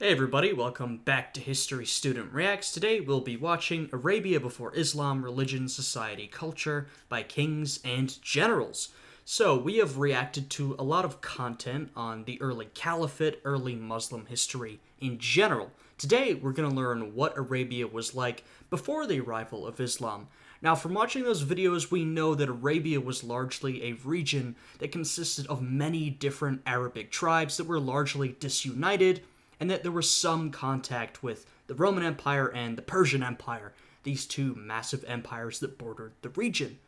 Hey everybody, welcome back to History Student Reacts. Today we'll be watching Arabia Before Islam, Religion, Society, Culture by Kings and Generals. So we have reacted to a lot of content on the early Caliphate, early Muslim history in general. Today we're going to learn what Arabia was like before the arrival of Islam. Now, from watching those videos, we know that Arabia was largely a region that consisted of many different Arabic tribes that were largely disunited, and that there was some contact with the Roman Empire and the Persian Empire, these two massive empires that bordered the region.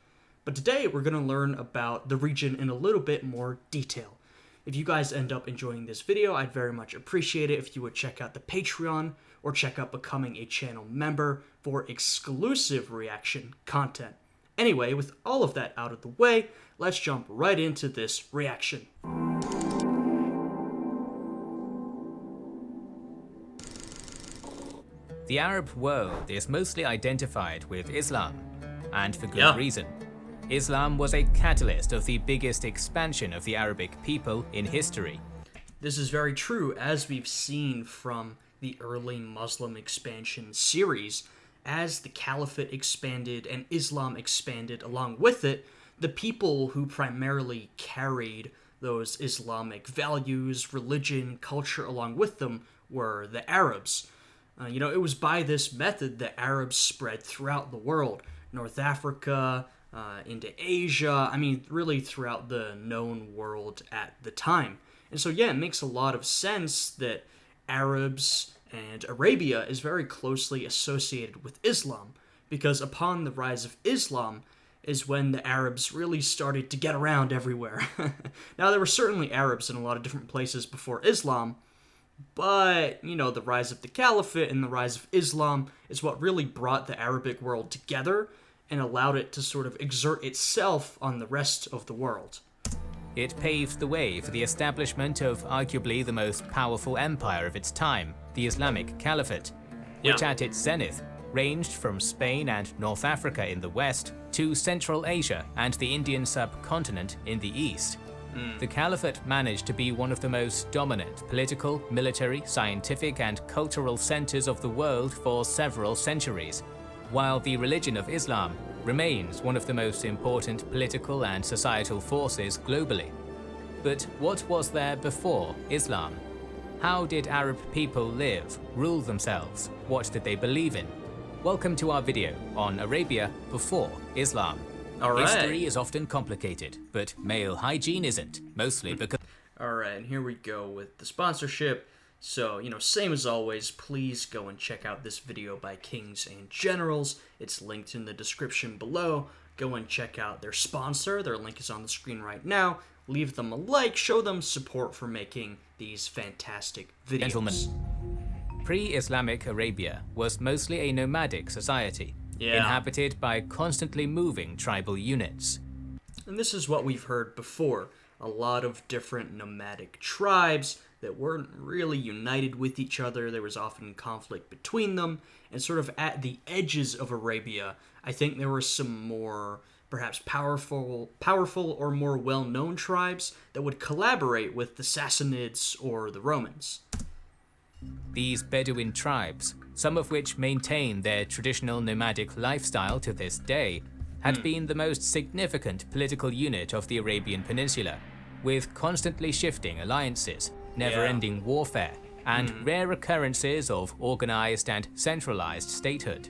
But today we're going to learn about the region in a little bit more detail. If you guys end up enjoying this video, I'd very much appreciate it if you would check out the Patreon or check out becoming a channel member for exclusive reaction content. Anyway, with all of that out of the way, let's jump right into this reaction. The Arab world is mostly identified with Islam, and for good reason. Islam was a catalyst of the biggest expansion of the Arabic people in history. This is very true, as we've seen from the early Muslim expansion series. As the Caliphate expanded and Islam expanded along with it, the people who primarily carried those Islamic values, religion, culture along with them were the Arabs. It was by this method that Arabs spread throughout the world. North Africa, into Asia, really throughout the known world at the time. And so, it makes a lot of sense that Arabs and Arabia is very closely associated with Islam, because upon the rise of Islam is when the Arabs really started to get around everywhere. Now, there were certainly Arabs in a lot of different places before Islam, but, the rise of the Caliphate and the rise of Islam is what really brought the Arabic world together and allowed it to sort of exert itself on the rest of the world. It paved the way for the establishment of arguably the most powerful empire of its time, the Islamic Caliphate, which at its zenith ranged from Spain and North Africa in the west to Central Asia and the Indian subcontinent in the east. The Caliphate managed to be one of the most dominant political, military, scientific, and cultural centers of the world for several centuries, while the religion of Islam remains one of the most important political and societal forces globally. But what was there before Islam? How did Arab people live, rule themselves? What did they believe in? Welcome to our video on Arabia before Islam. Alright. History is often complicated, but male hygiene isn't, mostly because... Alright, and here we go with the sponsorship. So, same as always, please go and check out this video by Kings and Generals. It's linked in the description below. Go and check out their sponsor. Their link is on the screen right now. Leave them a like, show them support for making these fantastic videos. Gentlemen, pre-Islamic Arabia was mostly a nomadic society. Inhabited by constantly moving tribal units. And this is what we've heard before. A lot of different nomadic tribes that weren't really united with each other. There was often conflict between them. And sort of at the edges of Arabia, I think there were some more perhaps powerful or more well-known tribes that would collaborate with the Sassanids or the Romans. These Bedouin tribes, some of which maintain their traditional nomadic lifestyle to this day, had been the most significant political unit of the Arabian Peninsula, with constantly shifting alliances, never-ending warfare, and rare occurrences of organized and centralized statehood.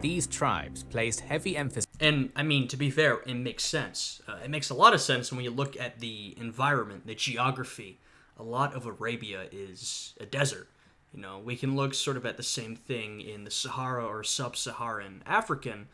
These tribes placed heavy emphasis... And, to be fair, it makes sense. It makes a lot of sense when you look at the environment, the geography. A lot of Arabia is a desert. We can look sort of at the same thing in the Sahara or Sub-Saharan Africa.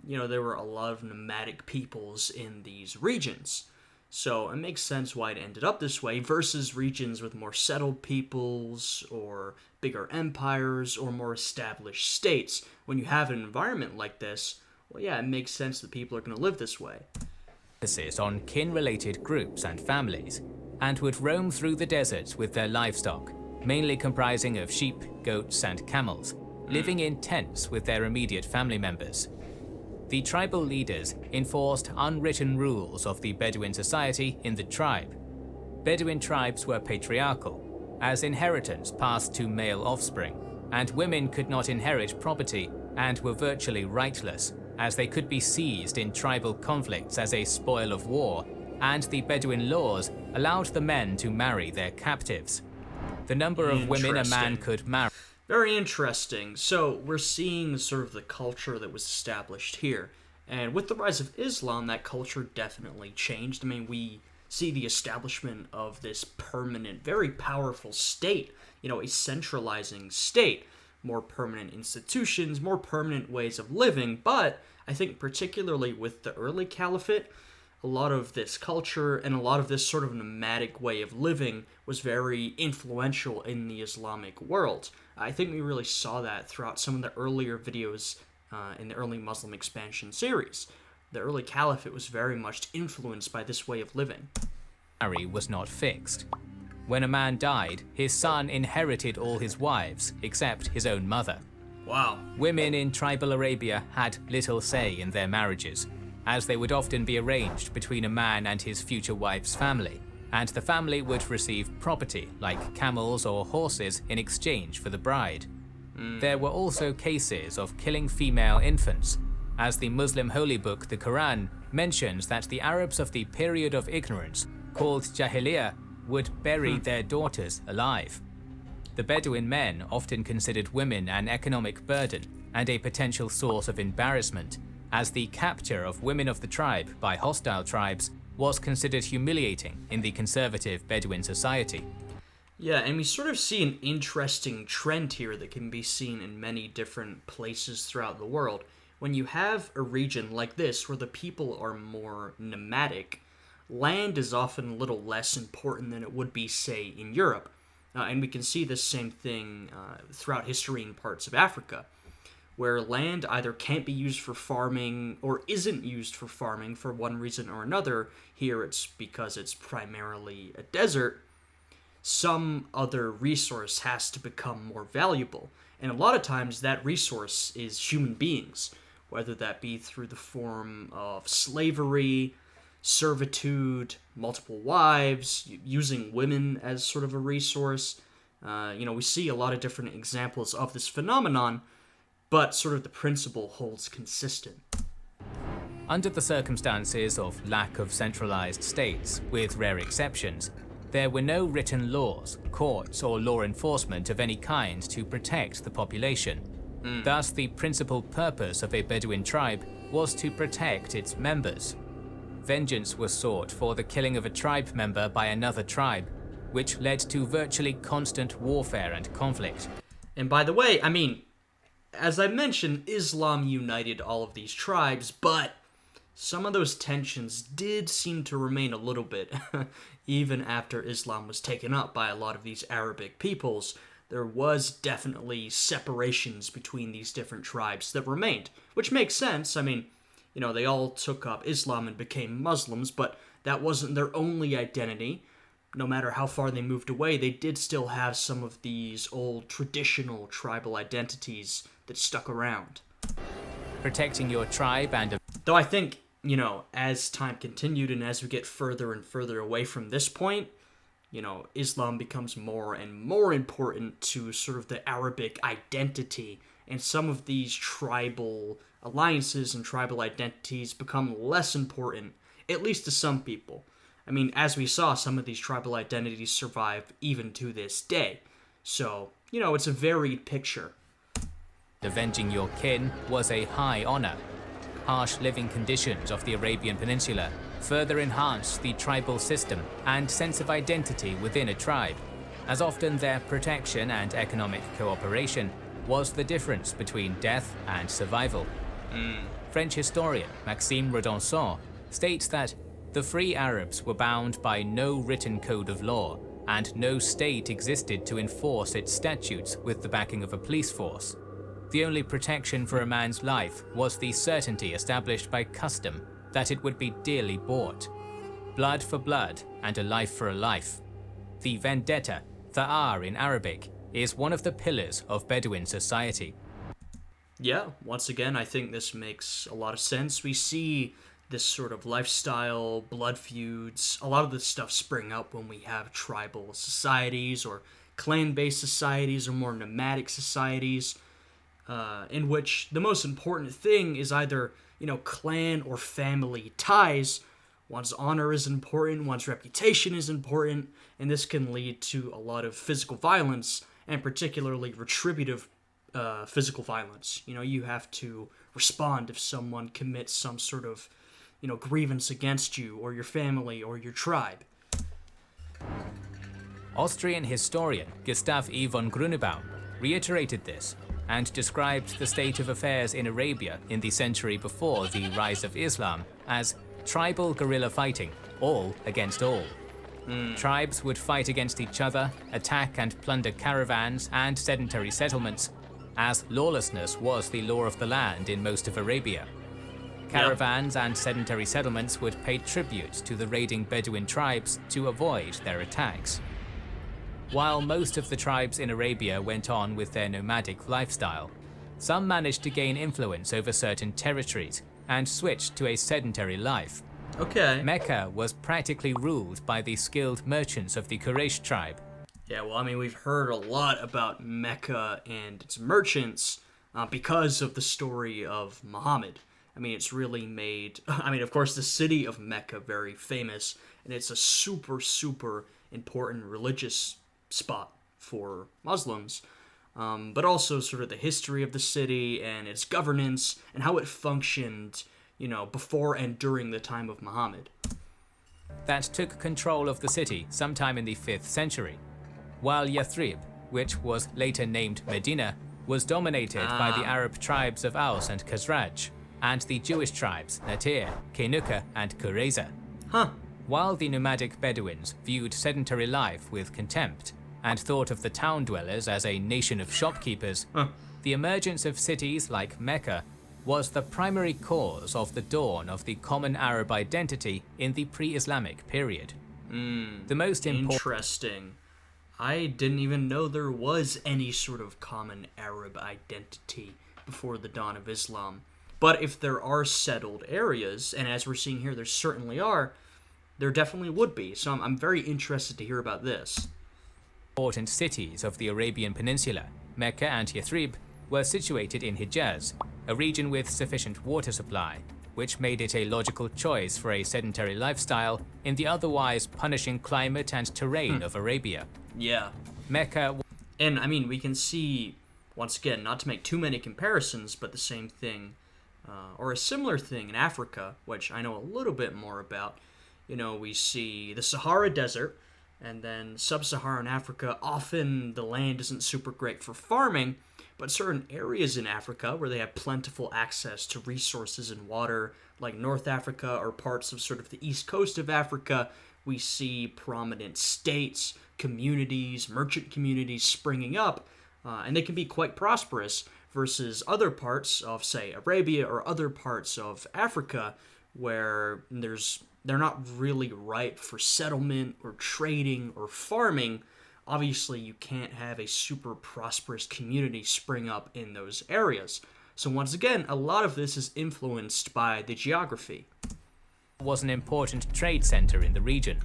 There were a lot of nomadic peoples in these regions. So it makes sense why it ended up this way versus regions with more settled peoples or bigger empires or more established states. When you have an environment like this, it makes sense that people are going to live this way. On kin-related groups and families, and would roam through the deserts with their livestock, mainly comprising of sheep, goats, and camels, living in tents with their immediate family members. The tribal leaders enforced unwritten rules of the Bedouin society in the tribe. Bedouin tribes were patriarchal, as inheritance passed to male offspring, and women could not inherit property and were virtually rightless, as they could be seized in tribal conflicts as a spoil of war, and the Bedouin laws allowed the men to marry their captives. The number of women a man could marry. Very interesting. So we're seeing sort of the culture that was established here. And with the rise of Islam, that culture definitely changed. I mean, we see the establishment of this permanent, very powerful state, a centralizing state, more permanent institutions, more permanent ways of living. But I think particularly with the early caliphate, a lot of this culture and a lot of this sort of nomadic way of living was very influential in the Islamic world. I think we really saw that throughout some of the earlier videos in the early Muslim expansion series. The early caliphate was very much influenced by this way of living. Was not fixed. When a man died, his son inherited all his wives, except his own mother. Wow. Women in tribal Arabia had little say in their marriages, as they would often be arranged between a man and his future wife's family, and the family would receive property like camels or horses in exchange for the bride. There were also cases of killing female infants, as the Muslim holy book, the Quran, mentions that the Arabs of the period of ignorance, called Jahiliyyah, would bury their daughters alive. The Bedouin men often considered women an economic burden and a potential source of embarrassment, as the capture of women of the tribe by hostile tribes was considered humiliating in the conservative Bedouin society. Yeah, and we sort of see an interesting trend here that can be seen in many different places throughout the world. When you have a region like this where the people are more nomadic, land is often a little less important than it would be, say, in Europe. And we can see this same thing throughout history in parts of Africa, where land either can't be used for farming or isn't used for farming for one reason or another. Here it's because it's primarily a desert. Some other resource has to become more valuable. And a lot of times that resource is human beings, whether that be through the form of slavery, servitude, multiple wives, using women as sort of a resource. We see a lot of different examples of this phenomenon, but sort of the principle holds consistent. Under the circumstances of lack of centralized states, with rare exceptions, there were no written laws, courts, or law enforcement of any kind to protect the population. Thus, the principal purpose of a Bedouin tribe was to protect its members. Vengeance was sought for the killing of a tribe member by another tribe, which led to virtually constant warfare and conflict. And by the way, as I mentioned, Islam united all of these tribes, but some of those tensions did seem to remain a little bit, even after Islam was taken up by a lot of these Arabic peoples. There was definitely separations between these different tribes that remained, which makes sense. They all took up Islam and became Muslims, but that wasn't their only identity. No matter how far they moved away, they did still have some of these old traditional tribal identities that stuck around. Protecting your tribe and... Though I think, as time continued and as we get further and further away from this point, Islam becomes more and more important to sort of the Arabic identity, and some of these tribal alliances and tribal identities become less important, at least to some people. As we saw, some of these tribal identities survive even to this day. So, it's a varied picture. Avenging your kin was a high honor. Harsh living conditions of the Arabian Peninsula further enhanced the tribal system and sense of identity within a tribe, as often their protection and economic cooperation was the difference between death and survival. French historian Maxime Redonson states that the free Arabs were bound by no written code of law, and no state existed to enforce its statutes with the backing of a police force. The only protection for a man's life was the certainty established by custom that it would be dearly bought. Blood for blood and a life for a life. The vendetta, tha'ar in Arabic, is one of the pillars of Bedouin society. Yeah, once again, I think this makes a lot of sense. We see this sort of lifestyle, blood feuds, a lot of this stuff spring up when we have tribal societies or clan-based societies or more nomadic societies, in which the most important thing is either, clan or family ties. One's honor is important, one's reputation is important, and this can lead to a lot of physical violence, and particularly retributive physical violence. You have to respond if someone commits some sort of, grievance against you or your family or your tribe. Austrian historian Gustav E. von Grunebaum reiterated this and described the state of affairs in Arabia in the century before the rise of Islam as tribal guerrilla fighting, all against all. Tribes would fight against each other, attack and plunder caravans and sedentary settlements, as lawlessness was the law of the land in most of Arabia. Caravans and sedentary settlements would pay tribute to the raiding Bedouin tribes to avoid their attacks. While most of the tribes in Arabia went on with their nomadic lifestyle, some managed to gain influence over certain territories and switched to a sedentary life. Okay. Mecca was practically ruled by the skilled merchants of the Quraysh tribe. Yeah, well, we've heard a lot about Mecca and its merchants because of the story of Muhammad. It's really made, of course, the city of Mecca very famous, and it's a super, super important religious spot for Muslims, but also sort of the history of the city and its governance and how it functioned, before and during the time of Muhammad. That took control of the city sometime in the 5th century, while Yathrib, which was later named Medina, was dominated by the Arab tribes of Aus and Khazraj, and the Jewish tribes Natir, Kenuka, and Qurayza. While the nomadic Bedouins viewed sedentary life with contempt and thought of the town dwellers as a nation of shopkeepers, the emergence of cities like Mecca was the primary cause of the dawn of the common Arab identity in the pre-Islamic period. The most Interesting. I didn't even know there was any sort of common Arab identity before the dawn of Islam. But if there are settled areas, and as we're seeing here, there certainly are, there definitely would be. So I'm very interested to hear about this. Important cities of the Arabian Peninsula, Mecca and Yathrib, were situated in Hijaz, a region with sufficient water supply, which made it a logical choice for a sedentary lifestyle in the otherwise punishing climate and terrain of Arabia. Yeah. Mecca. And we can see, once again, not to make too many comparisons, but the same thing, or a similar thing in Africa, which I know a little bit more about. We see the Sahara Desert, and then sub-Saharan Africa. Often the land isn't super great for farming, but certain areas in Africa where they have plentiful access to resources and water, like North Africa or parts of sort of the east coast of Africa, we see prominent states, communities, merchant communities springing up, and they can be quite prosperous, versus other parts of, say, Arabia or other parts of Africa where they're not really ripe for settlement or trading or farming. Obviously, you can't have a super prosperous community spring up in those areas. So once again, a lot of this is influenced by the geography. Was an important trade center in the region,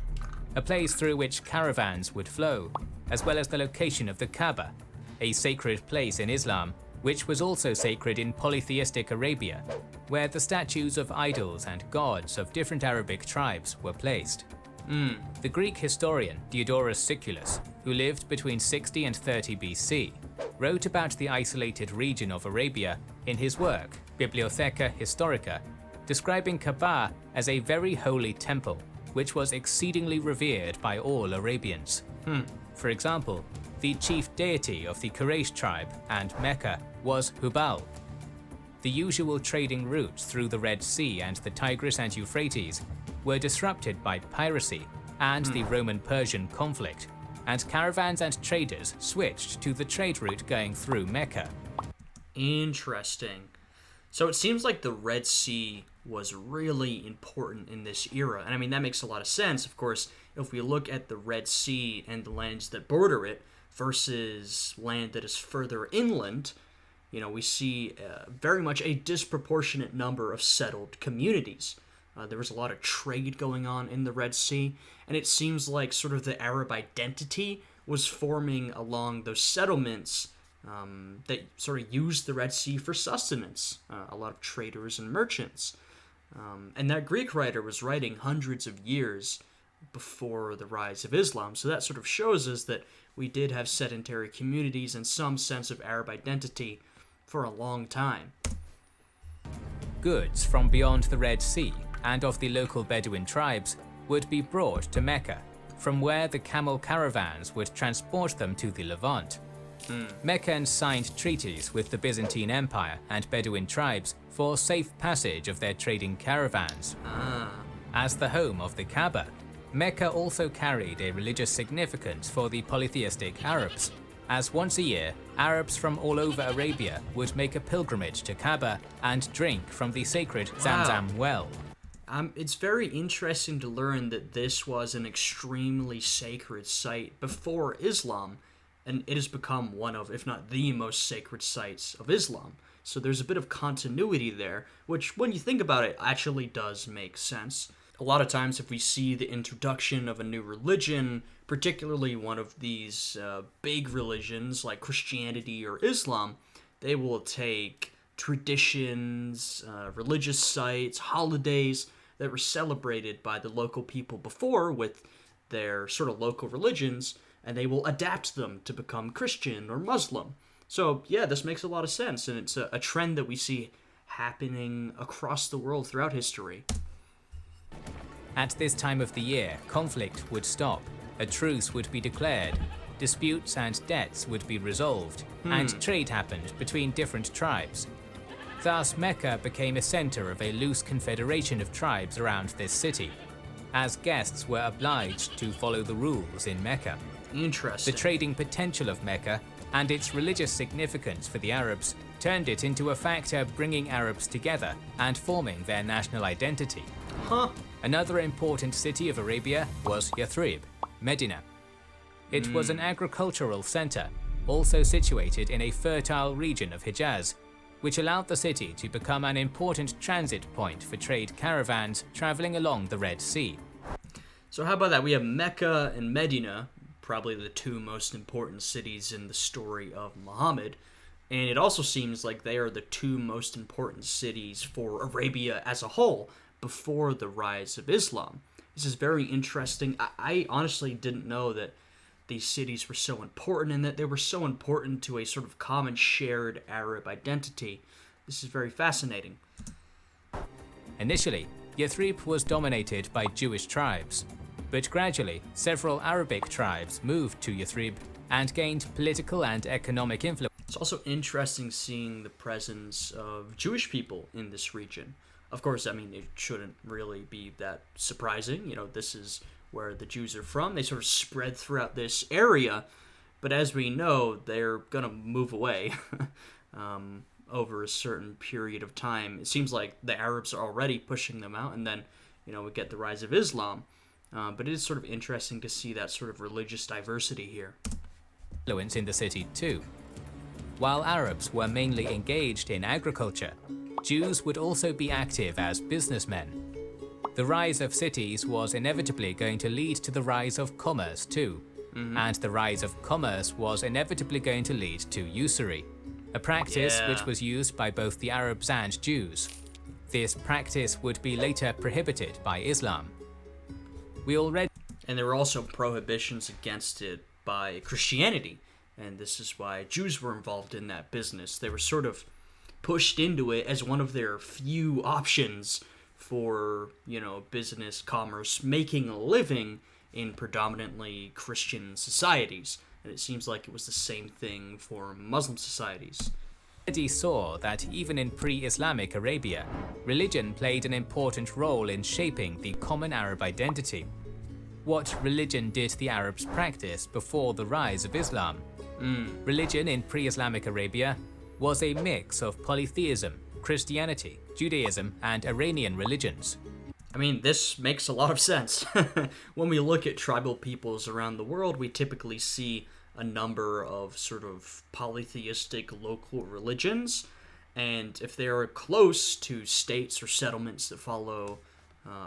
a place through which caravans would flow, as well as the location of the Kaaba, a sacred place in Islam, which was also sacred in polytheistic Arabia, where the statues of idols and gods of different Arabic tribes were placed. The Greek historian Diodorus Siculus, who lived between 60 and 30 BC, wrote about the isolated region of Arabia in his work Bibliotheca Historica, describing Kaaba as a very holy temple, which was exceedingly revered by all Arabians. For example, the chief deity of the Quraysh tribe and Mecca was Hubal. The usual trading routes through the Red Sea and the Tigris and Euphrates were disrupted by piracy and the Roman-Persian conflict, and caravans and traders switched to the trade route going through Mecca. Interesting. So it seems like the Red Sea was really important in this era. And that makes a lot of sense. Of course, if we look at the Red Sea and the lands that border it versus land that is further inland, we see very much a disproportionate number of settled communities. There was a lot of trade going on in the Red Sea, and it seems like sort of the Arab identity was forming along those settlements that sort of used the Red Sea for sustenance. A lot of traders and merchants. And that Greek writer was writing hundreds of years before the rise of Islam. So that sort of shows us that we did have sedentary communities and some sense of Arab identity for a long time. Goods from beyond the Red Sea and of the local Bedouin tribes would be brought to Mecca, from where the camel caravans would transport them to the Levant. Meccans signed treaties with the Byzantine Empire and Bedouin tribes for safe passage of their trading caravans. As the home of the Kaaba, Mecca also carried a religious significance for the polytheistic Arabs, as once a year, Arabs from all over Arabia would make a pilgrimage to Kaaba and drink from the sacred Zamzam well. It's very interesting to learn that this was an extremely sacred site before Islam, and it has become one of, if not the most sacred sites of Islam. So there's a bit of continuity there, which, when you think about it, actually does make sense. A lot of times, if we see the introduction of a new religion, particularly one of these big religions like Christianity or Islam, they will take traditions, religious sites, holidays that were celebrated by the local people before with their sort of local religions, and they will adapt them to become Christian or Muslim. So yeah, this makes a lot of sense, and it's a trend that we see happening across the world throughout history. At this time of the year, conflict would stop, a truce would be declared, disputes and debts would be resolved, and trade happened between different tribes. Thus, Mecca became a center of a loose confederation of tribes around this city, as guests were obliged to follow the rules in Mecca. Interesting. The trading potential of Mecca and its religious significance for the Arabs turned it into a factor bringing Arabs together and forming their national identity. Another important city of Arabia was Yathrib, Medina. It was an agricultural center, also situated in a fertile region of Hijaz, which allowed the city to become an important transit point for trade caravans traveling along the Red Sea. So how about that? We have Mecca and Medina, probably the two most important cities in the story of Muhammad, and it also seems like they are the two most important cities for Arabia as a whole before the rise of Islam. This is very interesting. I honestly didn't know that these cities were so important and that they were so important to a sort of common shared Arab identity. This is very fascinating. Initially, Yathrib was dominated by Jewish tribes, but gradually several Arabic tribes moved to Yathrib and gained political and economic influence. It's also interesting seeing the presence of Jewish people in this region. Of course, I mean, it shouldn't really be that surprising. You know, this is where the Jews are from. They sort of spread throughout this area, but as we know, they're going to move away over a certain period of time. It seems like the Arabs are already pushing them out, and then, you know, we get the rise of Islam. But it is sort of interesting to see that sort of religious diversity here. Influence in the city too. While Arabs were mainly engaged in agriculture, Jews would also be active as businessmen. The rise of cities was inevitably going to lead to the rise of commerce too, and the rise of commerce was inevitably going to lead to usury, a practice which was used by both the Arabs and Jews. This practice would be later prohibited by Islam. And there were also prohibitions against it by Christianity, and this is why Jews were involved in that business. They were sort of pushed into it as one of their few options for, you know, business, commerce, making a living in predominantly Christian societies. And it seems like it was the same thing for Muslim societies. Already saw that even in pre-Islamic Arabia, religion played an important role in shaping the common Arab identity. What religion did the Arabs practice before the rise of Islam? Religion in pre-Islamic Arabia was a mix of polytheism, Christianity, Judaism, and Iranian religions. I mean, this makes a lot of sense. When we look at tribal peoples around the world, we typically see a number of sort of polytheistic local religions, and if they are close to states or settlements that follow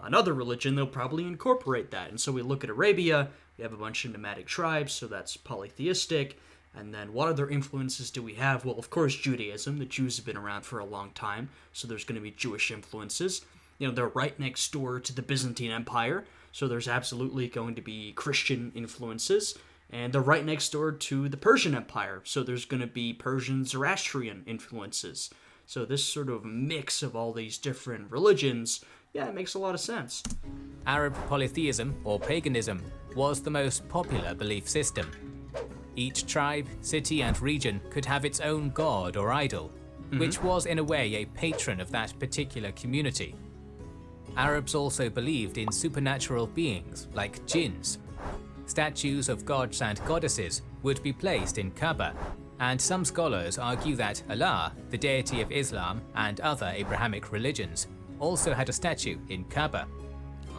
another religion, they'll probably incorporate that. And so we look at Arabia, we have a bunch of nomadic tribes, so that's polytheistic. And then what other influences do we have? Well, of course, Judaism. The Jews have been around for a long time, so there's going to be Jewish influences. They're right next door to the Byzantine Empire, so there's absolutely going to be Christian influences. And they're right next door to the Persian Empire, so there's going to be Persian Zoroastrian influences. So this sort of mix of all these different religions, yeah, it makes a lot of sense. Arab polytheism, or paganism, was the most popular belief system. Each tribe, city, and region could have its own god or idol, which was in a way a patron of that particular community. Arabs also believed in supernatural beings like jinns. Statues of gods and goddesses would be placed in Kaaba, and some scholars argue that Allah, the deity of Islam and other Abrahamic religions, also had a statue in Kaaba.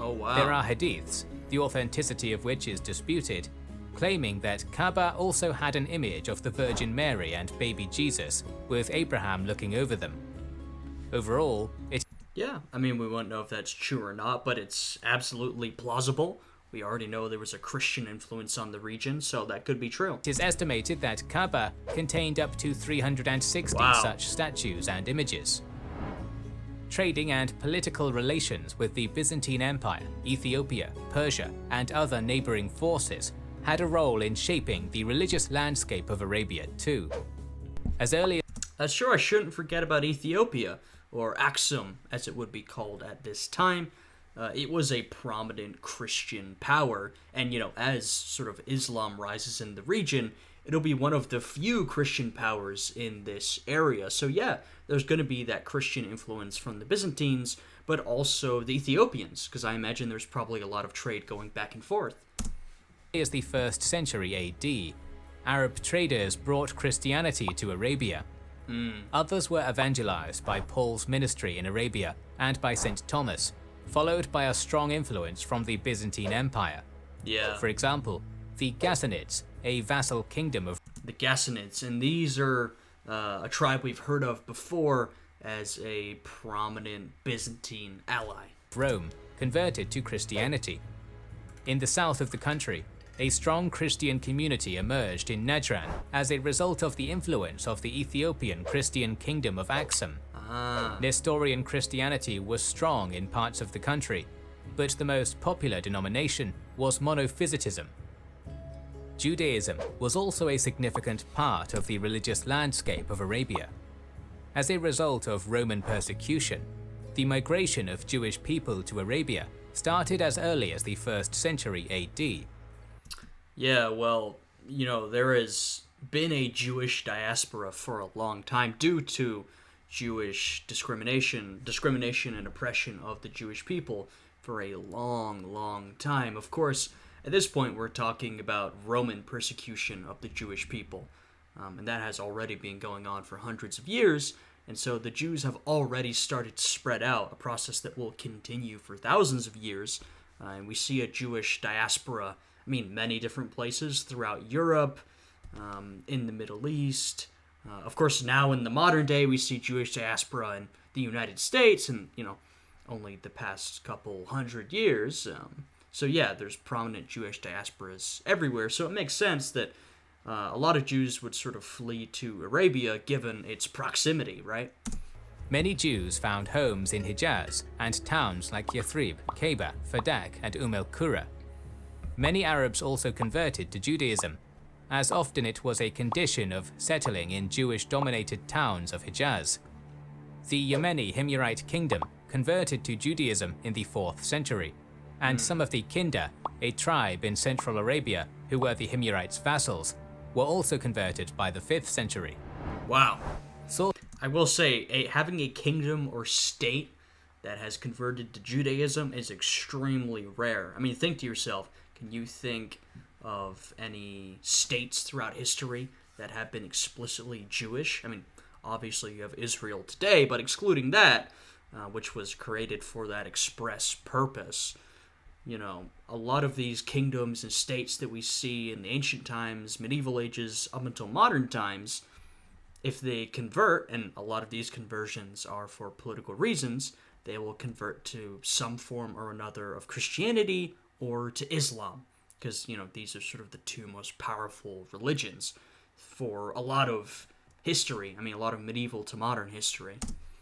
Oh wow. There are hadiths, the authenticity of which is disputed, claiming that Kaaba also had an image of the Virgin Mary and baby Jesus, with Abraham looking over them. Overall, Yeah, I mean, we won't know if that's true or not, but it's absolutely plausible. We already know there was a Christian influence on the region, so that could be true. It is estimated that Kaaba contained up to 360 such statues and images. Trading and political relations with the Byzantine Empire, Ethiopia, Persia, and other neighboring forces had a role in shaping the religious landscape of Arabia too. As early That's true, I shouldn't forget about Ethiopia, or Aksum as it would be called at this time. It was a prominent Christian power, and as sort of Islam rises in the region, it'll be one of the few Christian powers in this area. So yeah, there's going to be that Christian influence from the Byzantines, but also the Ethiopians, because I imagine there's probably a lot of trade going back and forth. as the 1st century AD, Arab traders brought Christianity to Arabia. Others were evangelized by Paul's ministry in Arabia and by St. Thomas, followed by a strong influence from the Byzantine Empire. Yeah. For example, the Ghassanids, a vassal kingdom of The Ghassanids, and these are a tribe we've heard of before as a prominent Byzantine ally. Rome, converted to Christianity. In the south of the country, a strong Christian community emerged in Najran as a result of the influence of the Ethiopian Christian kingdom of Aksum. Nestorian Christianity was strong in parts of the country, but the most popular denomination was monophysitism. Judaism was also a significant part of the religious landscape of Arabia. As a result of Roman persecution, the migration of Jewish people to Arabia started as early as the 1st century AD. Yeah, well, there has been a Jewish diaspora for a long time due to Jewish discrimination and oppression of the Jewish people for a long, long time. Of course, at this point, we're talking about Roman persecution of the Jewish people, and that has already been going on for hundreds of years, and so the Jews have already started to spread out, a process that will continue for thousands of years, and we see a Jewish diaspora, many different places throughout Europe, in the Middle East. Of course, now in the modern day, we see Jewish diaspora in the United States, and, only the past couple hundred years. So yeah, there's prominent Jewish diasporas everywhere, so it makes sense that a lot of Jews would sort of flee to Arabia given its proximity, right? Many Jews found homes in Hijaz and towns like Yathrib, Khaybar, Fadak, and al-Qura. Many Arabs also converted to Judaism, as often it was a condition of settling in Jewish-dominated towns of Hijaz. The Yemeni Himyarite kingdom converted to Judaism in the 4th century, and some of the Kinda, a tribe in central Arabia who were the Himyarites' vassals, were also converted by the 5th century. Wow. So, I will say, having a kingdom or state that has converted to Judaism is extremely rare. Think to yourself, can you think of any states throughout history that have been explicitly Jewish? Obviously you have Israel today, but excluding that, which was created for that express purpose, a lot of these kingdoms and states that we see in the ancient times, medieval ages, up until modern times, if they convert, and a lot of these conversions are for political reasons, they will convert to some form or another of Christianity or to Islam, because, these are sort of the two most powerful religions for a lot of history. I mean, a lot of medieval to modern history.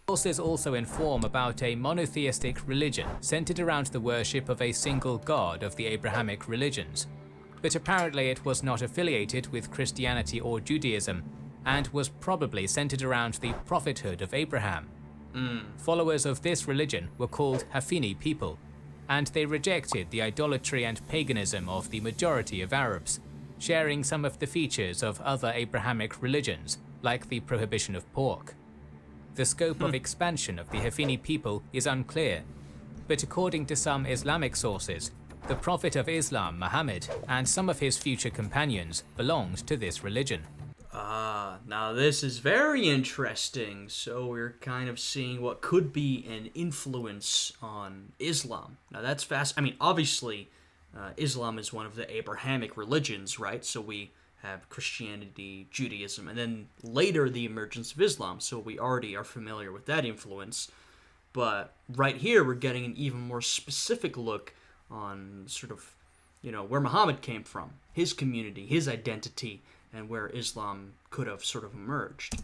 Sources also inform about a monotheistic religion centered around the worship of a single god of the Abrahamic religions, but apparently it was not affiliated with Christianity or Judaism, and was probably centered around the prophethood of Abraham. Followers of this religion were called Hafini people, and they rejected the idolatry and paganism of the majority of Arabs, sharing some of the features of other Abrahamic religions, like the prohibition of pork. The scope of expansion of the Hafini people is unclear, but according to some Islamic sources, the Prophet of Islam, Muhammad, and some of his future companions belonged to this religion. Now this is very interesting. So we're kind of seeing what could be an influence on Islam. Now that's fast. I mean, obviously, Islam is one of the Abrahamic religions, right? So we have Christianity, Judaism, and then later the emergence of Islam. So we already are familiar with that influence. But right here, we're getting an even more specific look on sort of, where Muhammad came from, his community, his identity, and where Islam could have sort of emerged.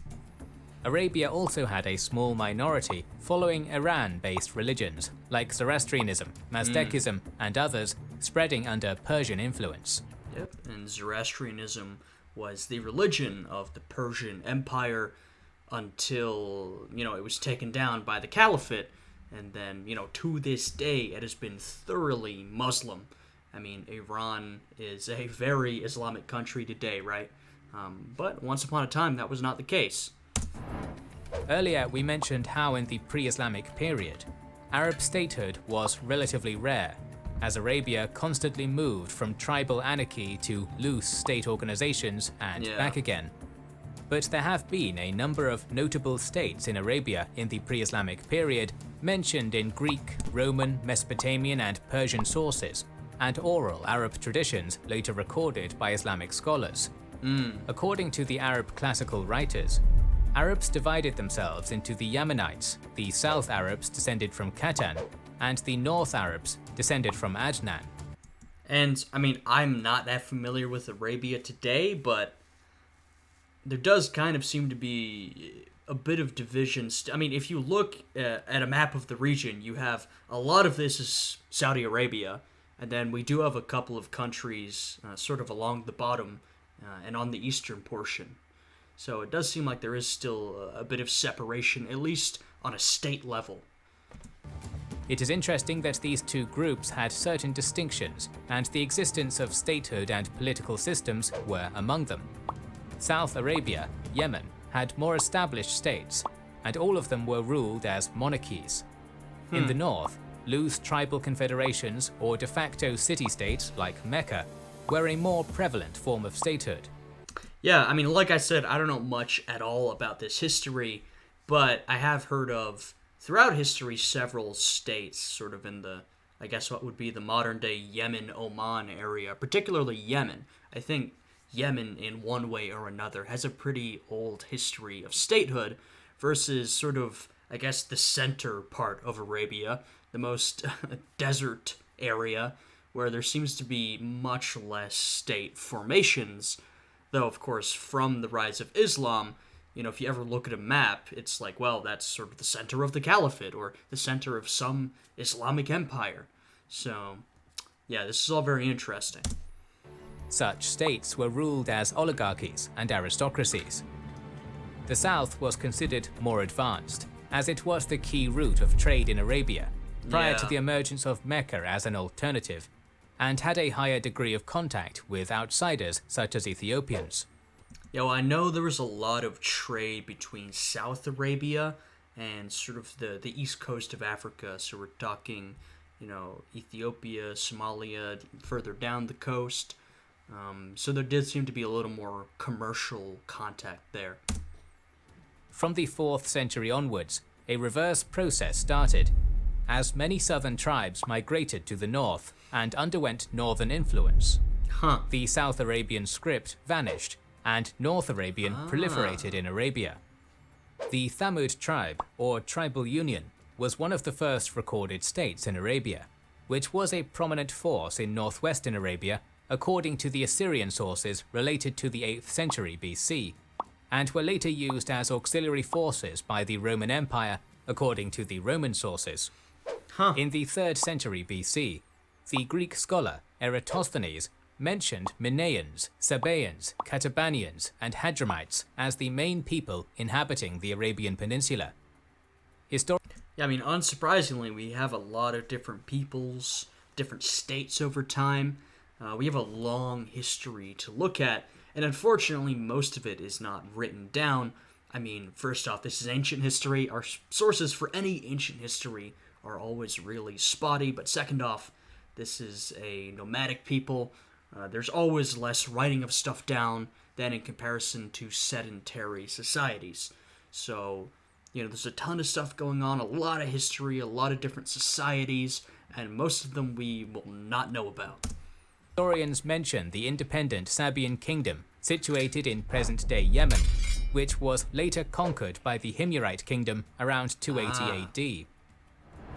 Arabia also had a small minority following Iran-based religions like Zoroastrianism, Mazdaism, and others, spreading under Persian influence. Yep, and Zoroastrianism was the religion of the Persian Empire until, it was taken down by the Caliphate, and then, to this day, it has been thoroughly Muslim. I mean, Iran is a very Islamic country today, right? But once upon a time, that was not the case. Earlier, we mentioned how in the pre-Islamic period, Arab statehood was relatively rare, as Arabia constantly moved from tribal anarchy to loose state organizations and back again. But there have been a number of notable states in Arabia in the pre-Islamic period mentioned in Greek, Roman, Mesopotamian, and Persian sources, and oral Arab traditions later recorded by Islamic scholars. According to the Arab classical writers, Arabs divided themselves into the Yemenites, the South Arabs descended from Qatan, and the North Arabs descended from Adnan. And, I mean, I'm not that familiar with Arabia today, but there does kind of seem to be a bit of division. I mean, if you look at a map of the region, you have a lot of this is Saudi Arabia, and then we do have a couple of countries sort of along the bottom and on the eastern portion. So it does seem like there is still a bit of separation, at least on a state level. It is interesting that these two groups had certain distinctions, and the existence of statehood and political systems were among them. South Arabia, Yemen, had more established states, and all of them were ruled as monarchies. In the north, loose tribal confederations or de facto city-states like Mecca were a more prevalent form of statehood. Yeah, I mean, like I said, I don't know much at all about this history, but I have heard of, throughout history, several states sort of in the, I guess what would be the modern-day Yemen-Oman area, particularly Yemen. I think Yemen, in one way or another, has a pretty old history of statehood versus sort of, I guess, the center part of Arabia, the most desert area, where there seems to be much less state formations. Though, of course, from the rise of Islam, if you ever look at a map, it's like, well, that's sort of the center of the Caliphate or the center of some Islamic empire. So, yeah, this is all very interesting. Such states were ruled as oligarchies and aristocracies. The south was considered more advanced, as it was the key route of trade in Arabia, prior to the emergence of Mecca as an alternative, and had a higher degree of contact with outsiders such as Ethiopians. Yeah, well, I know there was a lot of trade between South Arabia and sort of the east coast of Africa. So we're talking, Ethiopia, Somalia, further down the coast. So there did seem to be a little more commercial contact there. From the 4th century onwards, a reverse process started, as many southern tribes migrated to the north and underwent northern influence. The South Arabian script vanished, and North Arabian proliferated in Arabia. The Thamud tribe, or tribal union, was one of the first recorded states in Arabia, which was a prominent force in northwestern Arabia according to the Assyrian sources related to the 8th century BC, and were later used as auxiliary forces by the Roman Empire according to the Roman sources. In the 3rd century BC, the Greek scholar Eratosthenes mentioned Minoans, Sabaeans, Katabanians, and Hadramites as the main people inhabiting the Arabian Peninsula. Yeah, I mean, unsurprisingly, we have a lot of different peoples, different states over time. We have a long history to look at, and unfortunately, most of it is not written down. I mean, first off, this is ancient history. Our sources for any ancient history are always really spotty, but second off, this is a nomadic people. There's always less writing of stuff down than in comparison to sedentary societies. So, there's a ton of stuff going on, a lot of history, a lot of different societies, and most of them we will not know about. Historians mention the independent Sabaean kingdom situated in present-day Yemen, which was later conquered by the Himyarite kingdom around 280 AD.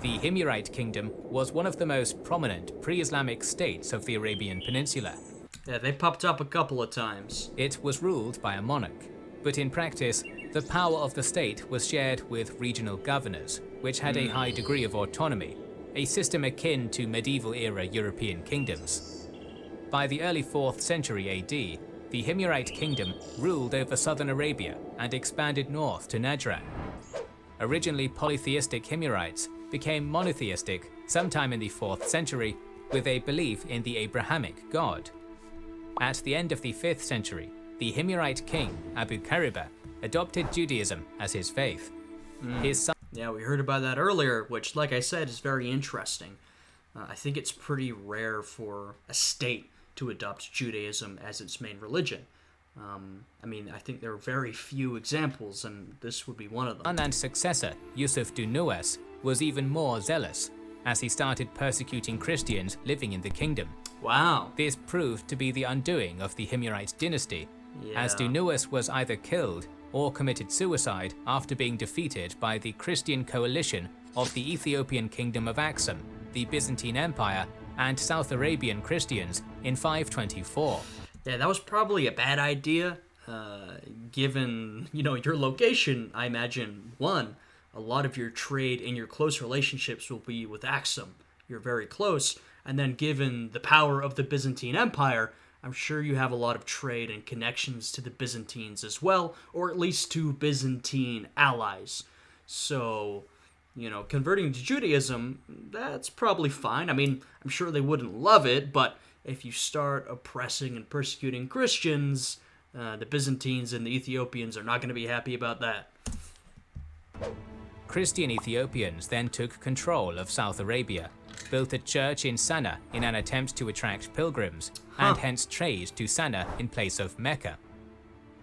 The Himyarite kingdom was one of the most prominent pre-Islamic states of the Arabian Peninsula. Yeah, they popped up a couple of times. It was ruled by a monarch, but in practice, the power of the state was shared with regional governors, which had a high degree of autonomy, a system akin to medieval-era European kingdoms. By the early 4th century AD, the Himyarite kingdom ruled over southern Arabia and expanded north to Najran. Originally polytheistic Himyarites became monotheistic sometime in the 4th century with a belief in the Abrahamic God. At the end of the 5th century, the Himyarite king, Abu Kariba, adopted Judaism as his faith. His son Yeah, we heard about that earlier, which, like I said, is very interesting. I think it's pretty rare for a state to adopt Judaism as its main religion. I think there are very few examples, and this would be one of them. and successor, Yusuf Dunuas, was even more zealous, as he started persecuting Christians living in the kingdom. Wow. This proved to be the undoing of the Himyarite dynasty, as Dunuas was either killed or committed suicide after being defeated by the Christian coalition of the Ethiopian kingdom of Aksum, the Byzantine Empire, and South Arabian Christians in 524. Yeah, that was probably a bad idea, given, your location. I imagine, one, a lot of your trade and your close relationships will be with Aksum. You're very close. And then given the power of the Byzantine Empire, I'm sure you have a lot of trade and connections to the Byzantines as well, or at least to Byzantine allies. So, converting to Judaism, that's probably fine. I mean, I'm sure they wouldn't love it, but if you start oppressing and persecuting Christians, the Byzantines and the Ethiopians are not going to be happy about that. Christian Ethiopians then took control of South Arabia, built a church in Sana'a in an attempt to attract pilgrims, and hence trade to Sana'a in place of Mecca.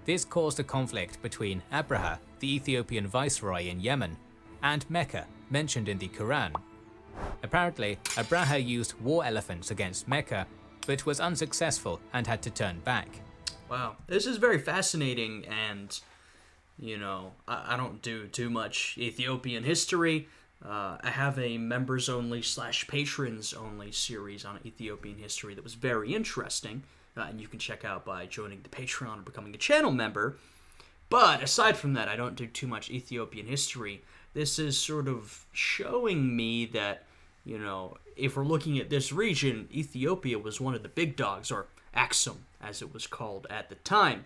This caused a conflict between Abraha, the Ethiopian viceroy in Yemen, and Mecca, mentioned in the Quran. Apparently, Abraha used war elephants against Mecca, but was unsuccessful and had to turn back. Wow, this is very fascinating, and I don't do too much Ethiopian history. I have a members-only / patrons-only series on Ethiopian history that was very interesting, and you can check out by joining the Patreon or becoming a channel member. But aside from that, I don't do too much Ethiopian history. This is sort of showing me that, if we're looking at this region, Ethiopia was one of the big dogs, or Aksum, as it was called at the time.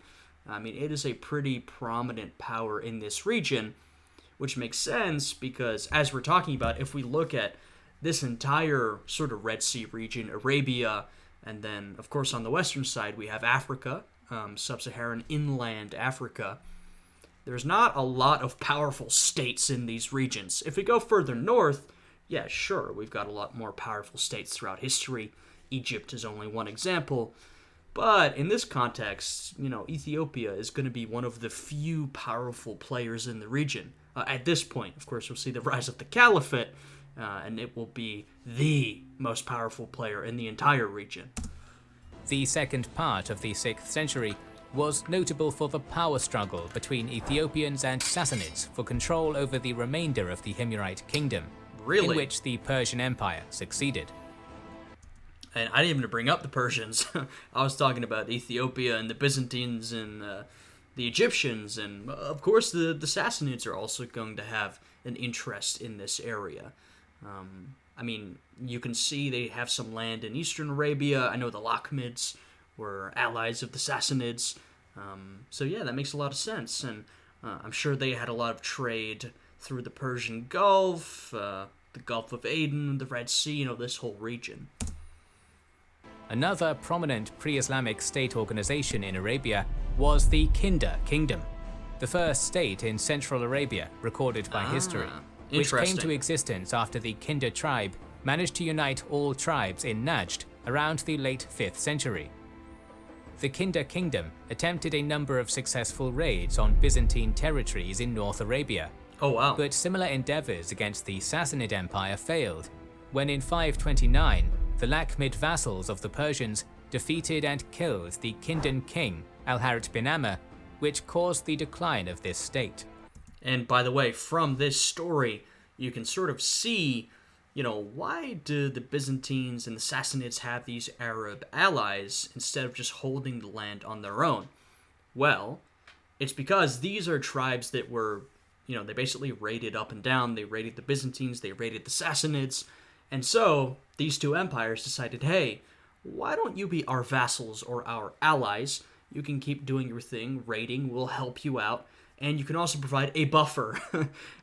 It is a pretty prominent power in this region, which makes sense because, as we're talking about, if we look at this entire sort of Red Sea region, Arabia, and then, of course, on the western side, we have Africa, sub-Saharan inland Africa. There's not a lot of powerful states in these regions. If we go further north, yeah, sure, we've got a lot more powerful states throughout history. Egypt is only one example. But in this context, Ethiopia is going to be one of the few powerful players in the region. At this point, of course, we'll see the rise of the Caliphate, and it will be the most powerful player in the entire region. The second part of the 6th century was notable for the power struggle between Ethiopians and Sassanids for control over the remainder of the Himyarite kingdom, Really? in which the Persian Empire succeeded. And I didn't even bring up the Persians. I was talking about Ethiopia and the Byzantines and the Egyptians, and of course the Sassanids are also going to have an interest in this area. I mean, you can see they have some land in eastern Arabia. I know the Lakhmids were allies of the Sassanids. So yeah, that makes a lot of sense. And I'm sure they had a lot of trade through the Persian Gulf, the Gulf of Aden, the Red Sea, this whole region. Another prominent pre-Islamic state organization in Arabia was the Kinda Kingdom, the first state in Central Arabia recorded by history, which came to existence after the Kinda tribe managed to unite all tribes in Najd around the late 5th century. The Kinda Kingdom attempted a number of successful raids on Byzantine territories in North Arabia. Oh wow. But similar endeavors against the Sassanid Empire failed, when in 529 the Lakhmid vassals of the Persians defeated and killed the Kindan king Al-Harith bin Amr, which caused the decline of this state. And by the way, from this story, you can sort of see, why do the Byzantines and the Sassanids have these Arab allies instead of just holding the land on their own? Well, it's because these are tribes that were, they basically raided up and down. They raided the Byzantines, they raided the Sassanids, and so these two empires decided, hey, why don't you be our vassals or our allies? You can keep doing your thing, raiding, we'll help you out, and you can also provide a buffer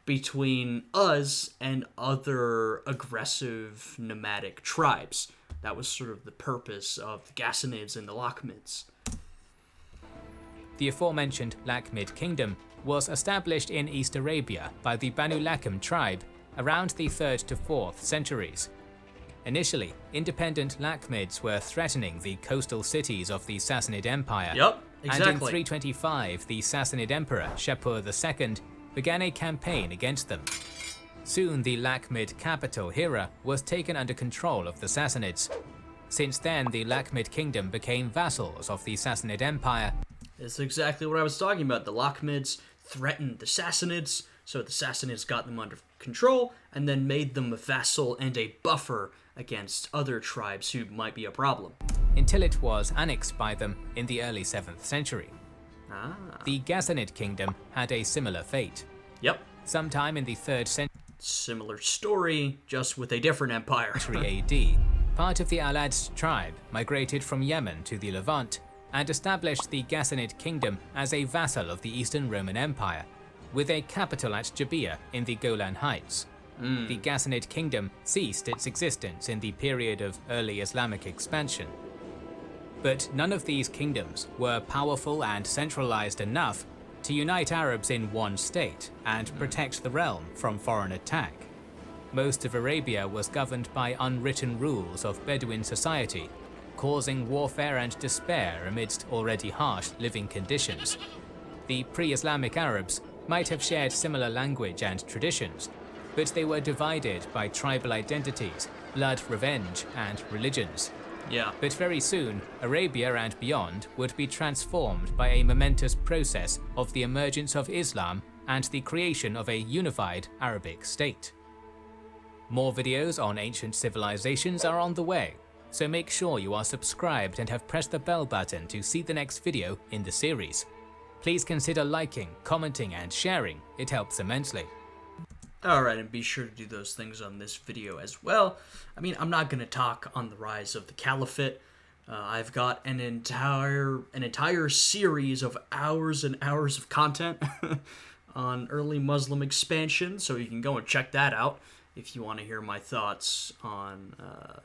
between us and other aggressive nomadic tribes. That was sort of the purpose of the Ghassanids and the Lakhmids. The aforementioned Lakhmid kingdom was established in East Arabia by the Banu Lakham tribe around the 3rd to 4th centuries. Initially, independent Lakhmids were threatening the coastal cities of the Sassanid Empire. Yep, exactly. And in 325, the Sassanid Emperor Shapur II began a campaign against them. Soon the Lakhmid capital Hira was taken under control of the Sassanids. Since then, the Lakhmid kingdom became vassals of the Sassanid Empire. That's exactly what I was talking about. The Lakhmids threatened the Sassanids, so the Sassanids got them under control and then made them a vassal and a buffer against other tribes who might be a problem. Until it was annexed by them in the early 7th century. The Ghassanid kingdom had a similar fate. Yep. Sometime in the 3rd century Similar story, just with a different empire. AD, part of the Alads tribe migrated from Yemen to the Levant and established the Ghassanid kingdom as a vassal of the Eastern Roman Empire, with a capital at Jabiyah in the Golan Heights. The Ghassanid kingdom ceased its existence in the period of early Islamic expansion. But none of these kingdoms were powerful and centralized enough to unite Arabs in one state and protect the realm from foreign attack. Most of Arabia was governed by unwritten rules of Bedouin society, causing warfare and despair amidst already harsh living conditions. The pre-Islamic Arabs might have shared similar language and traditions, but they were divided by tribal identities, blood revenge, and religions. Yeah. But very soon, Arabia and beyond would be transformed by a momentous process of the emergence of Islam and the creation of a unified Arabic state. More videos on ancient civilizations are on the way, so make sure you are subscribed and have pressed the bell button to see the next video in the series. Please consider liking, commenting, and sharing, it helps immensely. Alright, and be sure to do those things on this video as well. I mean, I'm not going to talk on the rise of the Caliphate. I've got an entire series of hours and hours of content on early Muslim expansion, so you can go and check that out if you want to hear my thoughts on,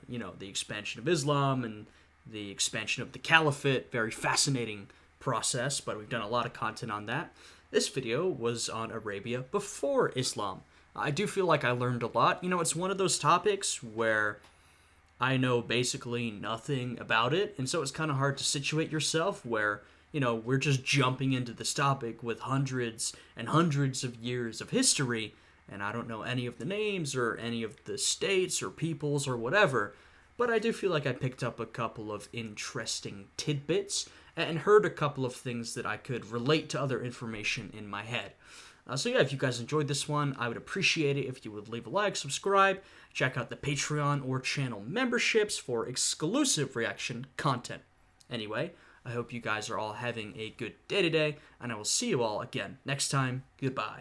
the expansion of Islam and the expansion of the Caliphate. Very fascinating process, but we've done a lot of content on that. This video was on Arabia before Islam. I do feel like I learned a lot. It's one of those topics where I know basically nothing about it, and so it's kind of hard to situate yourself where, we're just jumping into this topic with hundreds and hundreds of years of history, and I don't know any of the names or any of the states or peoples or whatever, but I do feel like I picked up a couple of interesting tidbits, and heard a couple of things that I could relate to other information in my head. So yeah, if you guys enjoyed this one, I would appreciate it if you would leave a like, subscribe, check out the Patreon or channel memberships for exclusive reaction content. Anyway, I hope you guys are all having a good day today, and I will see you all again next time. Goodbye.